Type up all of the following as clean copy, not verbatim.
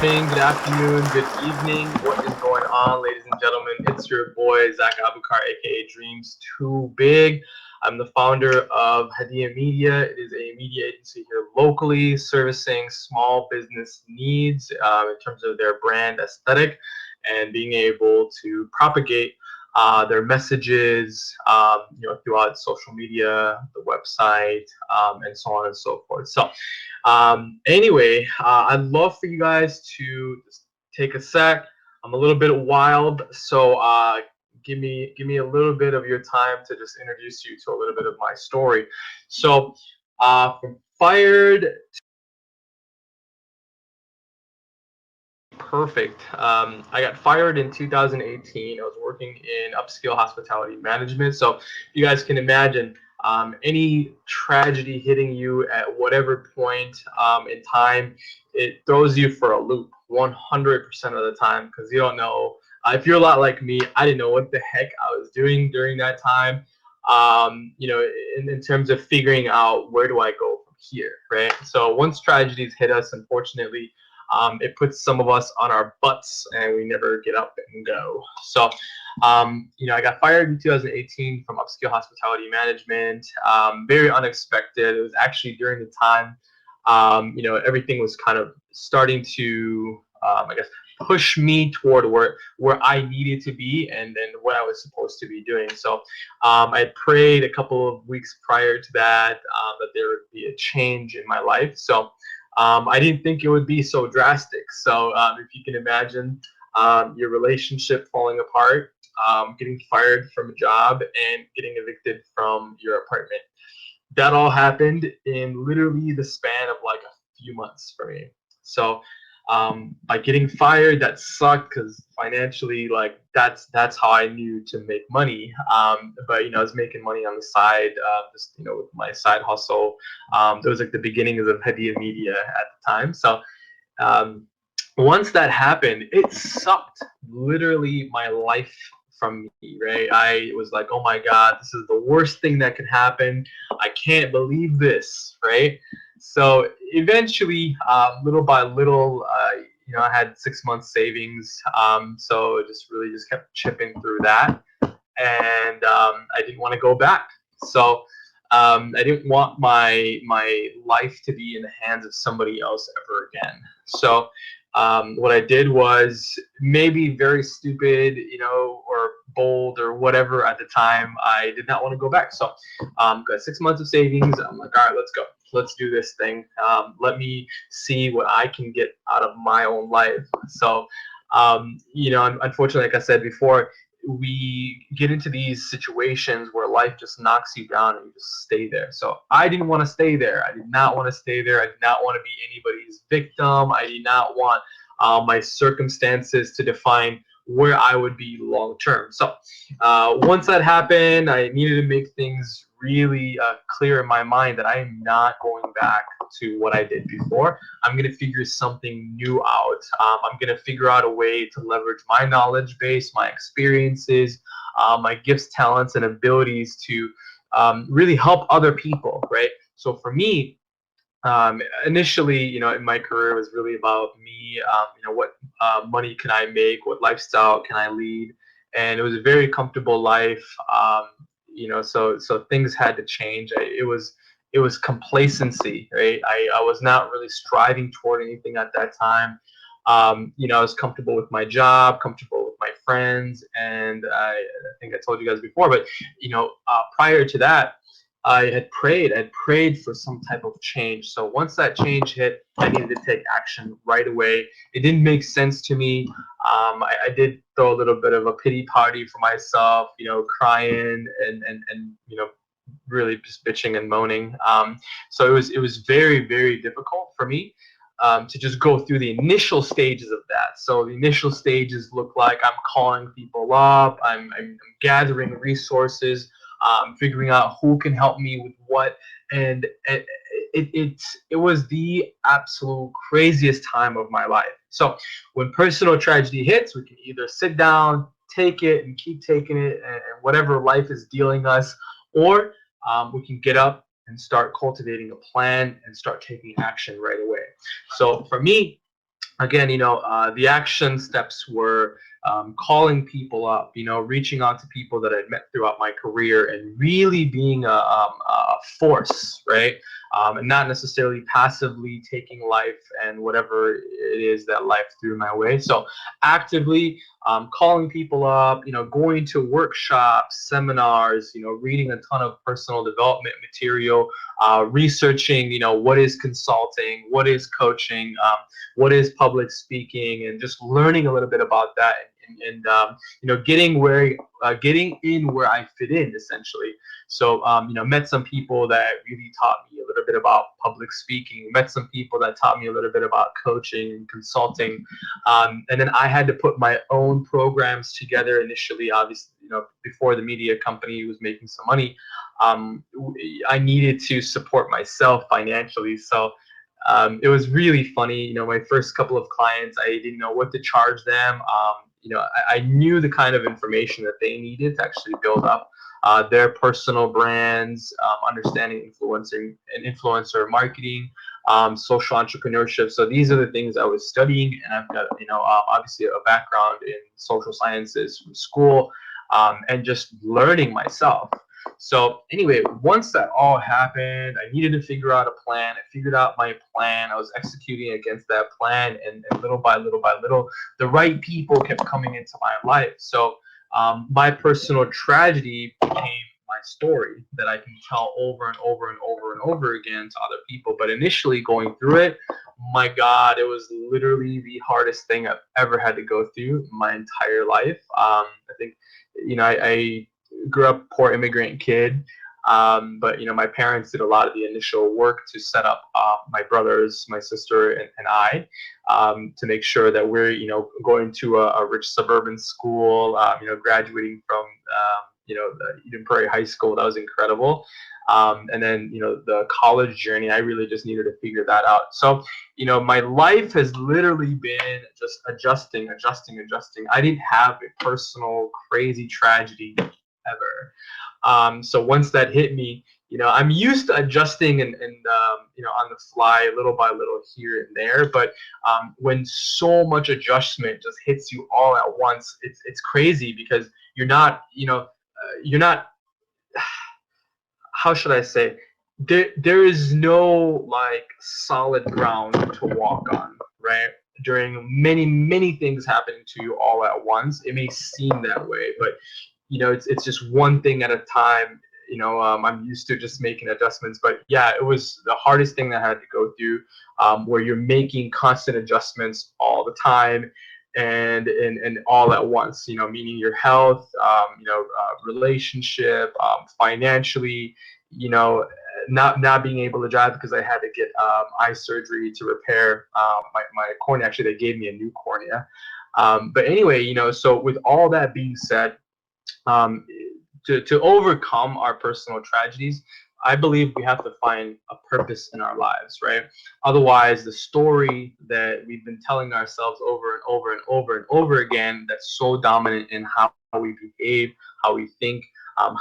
morning, good afternoon, good evening. What is going on, ladies and gentlemen? It's your boy, Zak Abukar, aka Dreams Too Big. I'm the founder of Hadia Media. It is a media agency here locally servicing small business needs in terms of their brand aesthetic and being able to propagate their messages, throughout social media, the website, and so on and so forth. So, anyway, I'd love for you guys to just take a sec. I'm a little bit wild, so give me a little bit of your time to just introduce you to a little bit of my story. So, from fired. Perfect. I got fired in 2018. I was working in upscale hospitality management. So you guys can imagine any tragedy hitting you at whatever point in time, it throws you for a loop 100% of the time because you don't know. If you're a lot like me, I didn't know what the heck I was doing during that time. In terms of figuring out where do I go from here, right? So once tragedies hit us, unfortunately, it puts some of us on our butts and we never get up and go. So, I got fired in 2018 from upscale hospitality management. Very unexpected. It was actually during the time, everything was kind of starting to, I guess, push me toward where I needed to be and what I was supposed to be doing. So I had prayed a couple of weeks prior to that that there would be a change in my life. So I didn't think it would be so drastic. So if you can imagine your relationship falling apart, getting fired from a job, and getting evicted from your apartment. That all happened in literally the span of like a few months for me. So by getting fired, that sucked because financially, like that's how I knew to make money. But I was making money on the side, just with my side hustle. It was like the beginnings of Hadia Media at the time. So um, once that happened, it sucked literally my life from me, right? I was like, oh my God, this is the worst thing that could happen. I can't believe this, right? So eventually, little by little, I had 6 months savings. So just really just kept chipping through that. And I didn't want to go back. So I didn't want my life to be in the hands of somebody else ever again. So what I did was maybe very stupid, or bold or whatever at the time. I did not want to go back. So got 6 months of savings. I'm like, all right, let's go. Let's do this thing. Let me see what I can get out of my own life. So, unfortunately, like I said before, we get into these situations where life just knocks you down and you just stay there. So I didn't want to stay there. I did not want to stay there. I did not want to be anybody's victim. I did not want my circumstances to define where I would be long term. So once that happened, I needed to make things really clear in my mind that I am not going back to what I did before. I'm going to figure something new out. I'm going to figure out a way to leverage my knowledge base, my experiences, my gifts, talents, and abilities to really help other people, right? So for me, initially, in my career, it was really about me. What money can I make? What lifestyle can I lead? And it was a very comfortable life. So things had to change. It was complacency, right? I was not really striving toward anything at that time. I was comfortable with my job, comfortable with my friends, and I think I told you guys before, but prior to that, I had prayed. I had prayed for some type of change. So once that change hit, I needed to take action right away. It didn't make sense to me. I did throw a little bit of a pity party for myself, crying and really just bitching and moaning. So it was very, very difficult for me to just go through the initial stages of that. So the initial stages look like I'm calling people up, I'm gathering resources, figuring out who can help me with what, and it was the absolute craziest time of my life. So when personal tragedy hits, we can either sit down, take it, and keep taking it, and whatever life is dealing us, or we can get up and start cultivating a plan and start taking action right away. So for me, again, the action steps were calling people up, reaching out to people that I'd met throughout my career and really being a force, right? And not necessarily passively taking life and whatever it is that life threw my way. So actively calling people up, going to workshops, seminars, reading a ton of personal development material, researching, what is consulting, what is coaching, what is public speaking, and just learning a little bit about that, and getting in where I fit in, essentially. So met some people that really taught me a little bit about public speaking, met some people that taught me a little bit about coaching and consulting, and then I had to put my own programs together initially. Obviously, before the media company was making some money, I needed to support myself financially. So it was really funny. My first couple of clients, I didn't know what to charge them. I knew the kind of information that they needed to actually build up their personal brands, understanding influencer marketing, social entrepreneurship. So these are the things I was studying, and I've got obviously a background in social sciences from school, and just learning myself. So anyway, once that all happened, I needed to figure out a plan. I figured out my plan. I was executing against that plan, and little by little by little, the right people kept coming into my life. So my personal tragedy became my story that I can tell over and over and over and over again to other people. But initially going through it, my God, it was literally the hardest thing I've ever had to go through my entire life. I think, I grew up poor immigrant kid. But my parents did a lot of the initial work to set up my brothers, my sister, and I, to make sure that we're going to a rich suburban school, graduating from the Eden Prairie High School. That was incredible. And then the college journey, I really just needed to figure that out. So my life has literally been just adjusting, adjusting, adjusting. I didn't have a personal crazy tragedy ever. So once that hit me, I'm used to adjusting and on the fly, little by little here and there. But when so much adjustment just hits you all at once, it's crazy, because you're not. How should I say? There is no like solid ground to walk on, right? During many things happening to you all at once, it may seem that way, but it's just one thing at a time. I'm used to just making adjustments, but yeah, it was the hardest thing that I had to go through, where you're making constant adjustments all the time, and all at once. Meaning your health, relationship, financially. You know, not being able to drive because I had to get eye surgery to repair my cornea. Actually, they gave me a new cornea. But anyway, so with all that being said, um, to overcome our personal tragedies, I believe we have to find a purpose in our lives, right? Otherwise, the story that we've been telling ourselves over and over and over and over again, that's so dominant in how we behave, how we think,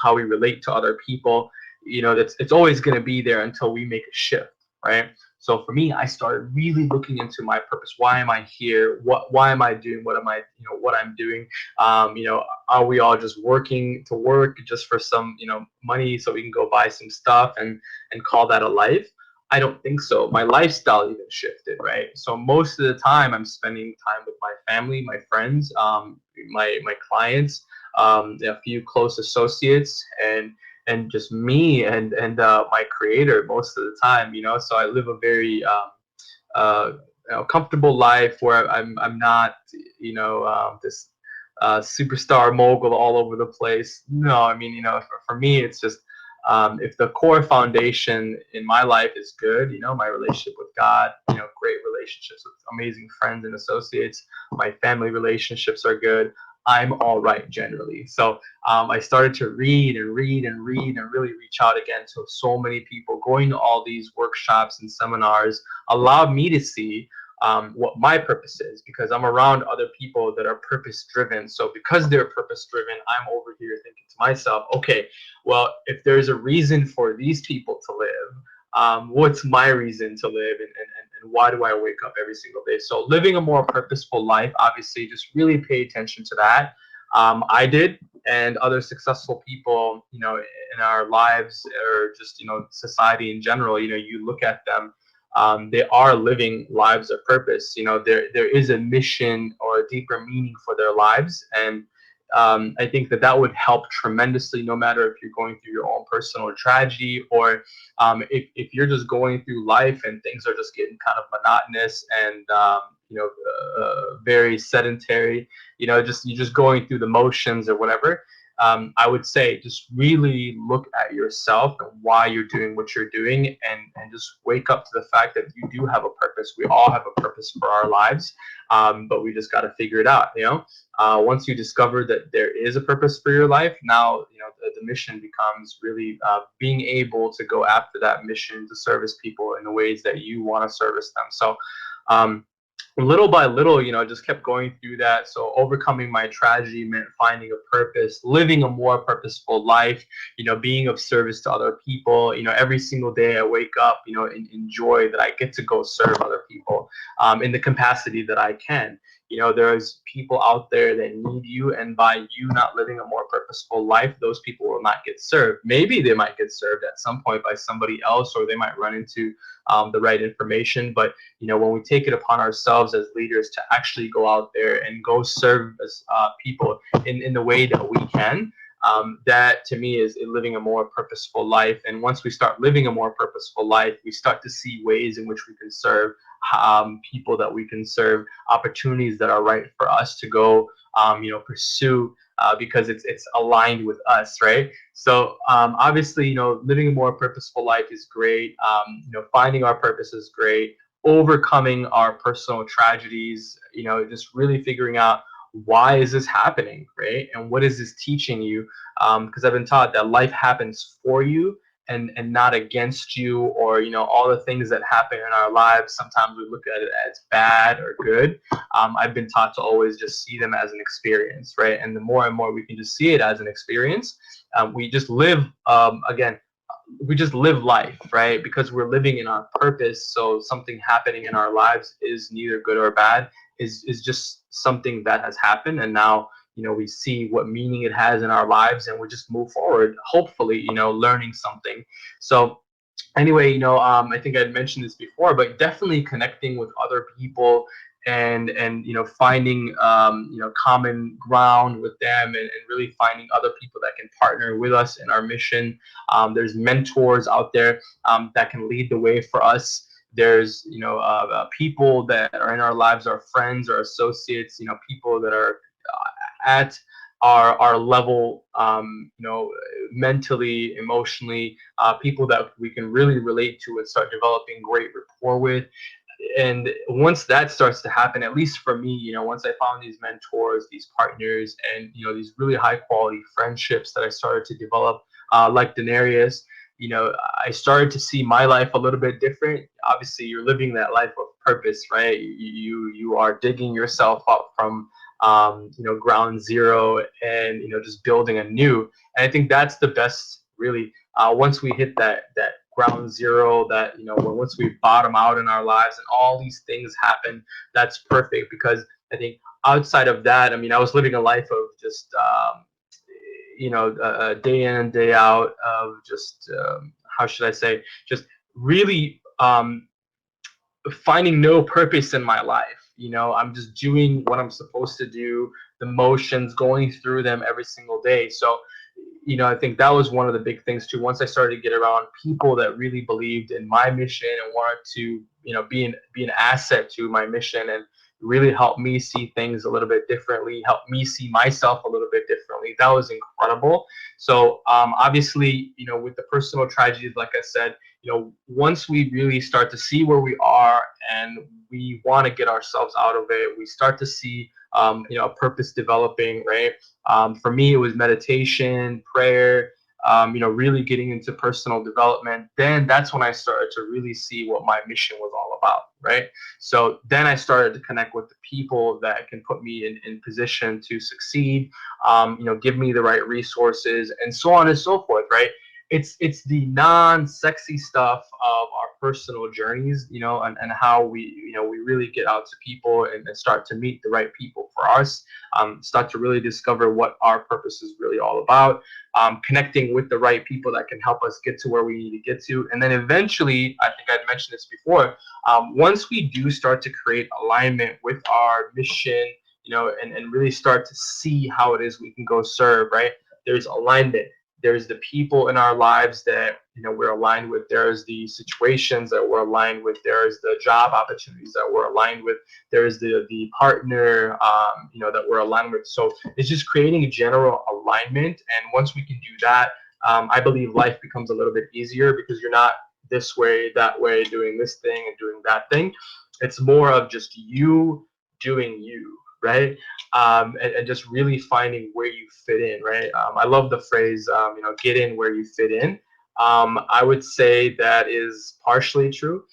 how we relate to other people, that's it's always going to be there until we make a shift, right? So for me, I started really looking into my purpose. Why am I here? Why am I doing what am I, what I'm doing? Are we all just working to work just for some, money so we can go buy some stuff and call that a life? I don't think so. My lifestyle even shifted, right? So most of the time I'm spending time with my family, my friends, my clients, a few close associates, and just me and my creator most of the time. So I live a very uh, comfortable life where I'm not this superstar mogul all over the place. No, I mean, for me, it's just if the core foundation in my life is good, my relationship with God, great relationships with amazing friends and associates, my family relationships are good, I'm all right generally. So I started to read and read and read and really reach out again to so many people. Going to all these workshops and seminars allowed me to see what my purpose is, because I'm around other people that are purpose driven. So because they're purpose driven, I'm over here thinking to myself, okay, well, if there's a reason for these people to live, what's my reason to live, and and why do I wake up every single day? So living a more purposeful life, obviously, just really pay attention to that. I did, and other successful people, in our lives, or just, society in general, you look at them, they are living lives of purpose. There is a mission or a deeper meaning for their lives, and I think that would help tremendously, no matter if you're going through your own personal tragedy, or if you're just going through life and things are just getting kind of monotonous and very sedentary. Just you're just going through the motions or whatever. I would say just really look at yourself and why you're doing what you're doing, and just wake up to the fact that you do have a purpose. We all have a purpose for our lives, but we just got to figure it out. Once you discover that there is a purpose for your life, now the mission becomes really being able to go after that mission to service people in the ways that you want to service them. So little by little, just kept going through that. So overcoming my tragedy meant finding a purpose, living a more purposeful life, being of service to other people. Every single day I wake up, and enjoy that I get to go serve other people in the capacity that I can. There's people out there that need you, and by you not living a more purposeful life, those people will not get served. Maybe they might get served at some point by somebody else, or they might run into the right information. But when we take it upon ourselves as leaders to actually go out there and go serve people in the way that we can, that to me is living a more purposeful life. And once we start living a more purposeful life, we start to see ways in which we can serve people that we can serve, opportunities that are right for us to go pursue, because it's aligned with us, right? So obviously, living a more purposeful life is great. Finding our purpose is great. Overcoming our personal tragedies, just really figuring out, why is this happening, right? And what is this teaching you? Because I've been taught that life happens for you, and not against you, or all the things that happen in our lives. Sometimes we look at it as bad or good. I've been taught to always just see them as an experience, right? And the more and more we can just see it as an experience, we just live we just live life, right? Because we're living in our purpose. So something happening in our lives is neither good or bad, is just something that has happened, and now we see what meaning it has in our lives, and we just move forward, hopefully learning something. So anyway, I think I'd mentioned this before, but definitely connecting with other people, and finding common ground with them, and really finding other people that can partner with us in our mission. There's mentors out there that can lead the way for us. There's people that are in our lives, our friends, our associates, people that are at our level, mentally, emotionally, people that we can really relate to and start developing great rapport with. And once that starts to happen, at least for me, once I found these mentors, these partners, and these really high quality friendships that I started to develop, like Denarius, I started to see my life a little bit different. Obviously, you're living that life of purpose, right? You are digging yourself up from ground zero, and just building anew. And I think that's the best, really. Once we hit that ground zero, that once we bottom out in our lives and all these things happen, that's perfect. Because I think outside of that, I was living a life of just day in and day out of just how should I say, just really finding no purpose in my life. I'm just doing what I'm supposed to do, the motions, going through them every single day. So I think that was one of the big things too. Once I started to get around people that really believed in my mission and wanted to be an asset to my mission, and really help me see things a little bit differently, help me see myself a little bit differently, that was incredible. So obviously, with the personal tragedies, like I said, once we really start to see where we are and we want to get ourselves out of it, we start to see purpose developing, right? For me, it was meditation, prayer, really getting into personal development. Then that's when I started to really see what my mission was all about, right? So then I started to connect with the people that can put me in position to succeed, give me the right resources, and so on and so forth, right? it's the non-sexy stuff of our personal journeys, and how we really get out to people and start to meet the right people for us, start to really discover what our purpose is really all about, connecting with the right people that can help us get to where we need to get to. And then eventually, I think I'd mentioned this before, once we do start to create alignment with our mission, and really start to see how it is we can go serve, right? There's alignment. There's the people in our lives that we're aligned with. There's the situations that we're aligned with. There's the job opportunities that we're aligned with. There's the partner that we're aligned with. So it's just creating a general alignment. And once we can do that, I believe life becomes a little bit easier, because you're not this way, that way, doing this thing and doing that thing. It's more of just you doing you, right? And just really finding where you fit in, right? I love the phrase, get in where you fit in. I would say that is partially true.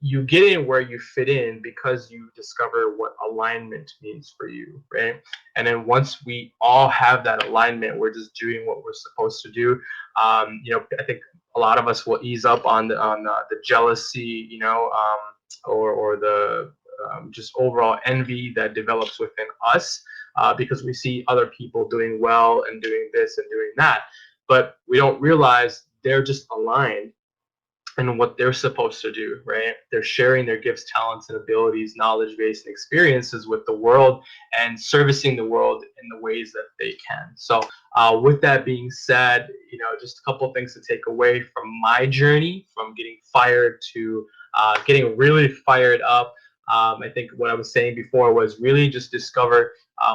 You get in where you fit in because you discover what alignment means for you, right? And then once we all have that alignment, we're just doing what we're supposed to do. I think a lot of us will ease up on the jealousy, or the just overall envy that develops within us, because we see other people doing well and doing this and doing that, but we don't realize they're just aligned in what they're supposed to do, right? They're sharing their gifts, talents, and abilities, knowledge base, and experiences with the world, and servicing the world in the ways that they can. So with that being said, just a couple of things to take away from my journey, from getting fired to getting really fired up. I think what I was saying before was really just discover,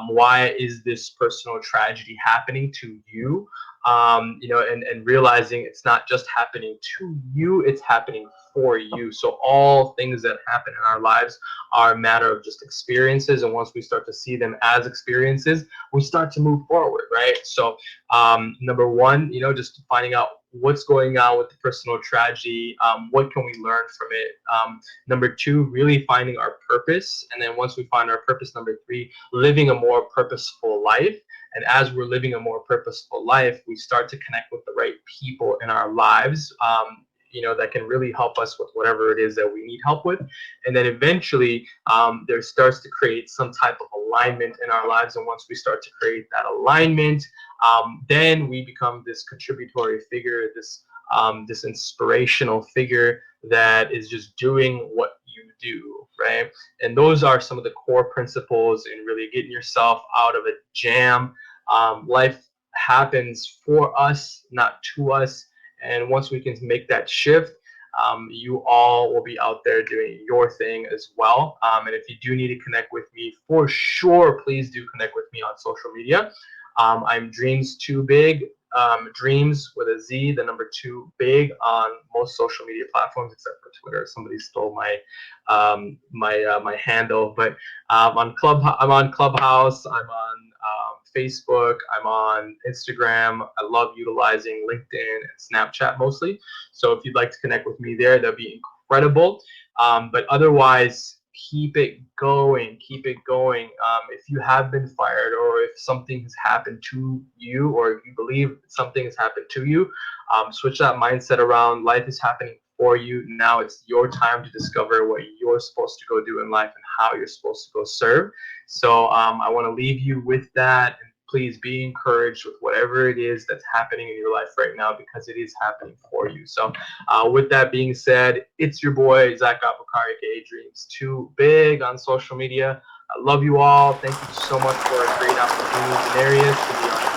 why is this personal tragedy happening to you, and realizing it's not just happening to you, it's happening for you. So all things that happen in our lives are a matter of just experiences, and once we start to see them as experiences, we start to move forward, right? So number one, just finding out what's going on with the personal tragedy, what can we learn from it. Number two, really finding our purpose, and then once we find our purpose, number three, living a more purposeful life. And as we're living a more purposeful life, we start to connect with the right people in our lives, that can really help us with whatever it is that we need help with. And then eventually, there starts to create some type of alignment in our lives. And once we start to create that alignment, then we become this contributory figure, this inspirational figure that is just doing what you do, right? And those are some of the core principles in really getting yourself out of a jam. Life happens for us, not to us. And once we can make that shift, you all will be out there doing your thing as well. And if you do need to connect with me, for sure, please do connect with me on social media. I'm Dreams Too Big, Dreams with a Z, the number 2 big, on most social media platforms except for Twitter. Somebody stole my my handle, but I'm on Clubhouse. I'm on Facebook. I'm on Instagram. I love utilizing LinkedIn and Snapchat mostly. So if you'd like to connect with me there, that'd be incredible. But otherwise, keep it going. Keep it going. If you have been fired, or if something has happened to you, or if you believe something has happened to you, switch that mindset around. Life is happening for you. Now it's your time to discover what you're supposed to go do in life and how you're supposed to go serve. So I want to leave you with that. And please be encouraged with whatever it is that's happening in your life right now, because it is happening for you. So with that being said, it's your boy, Zak Abukar, aka Dreams Too Big, on social media. I love you all. Thank you so much for a great opportunity and areas to be on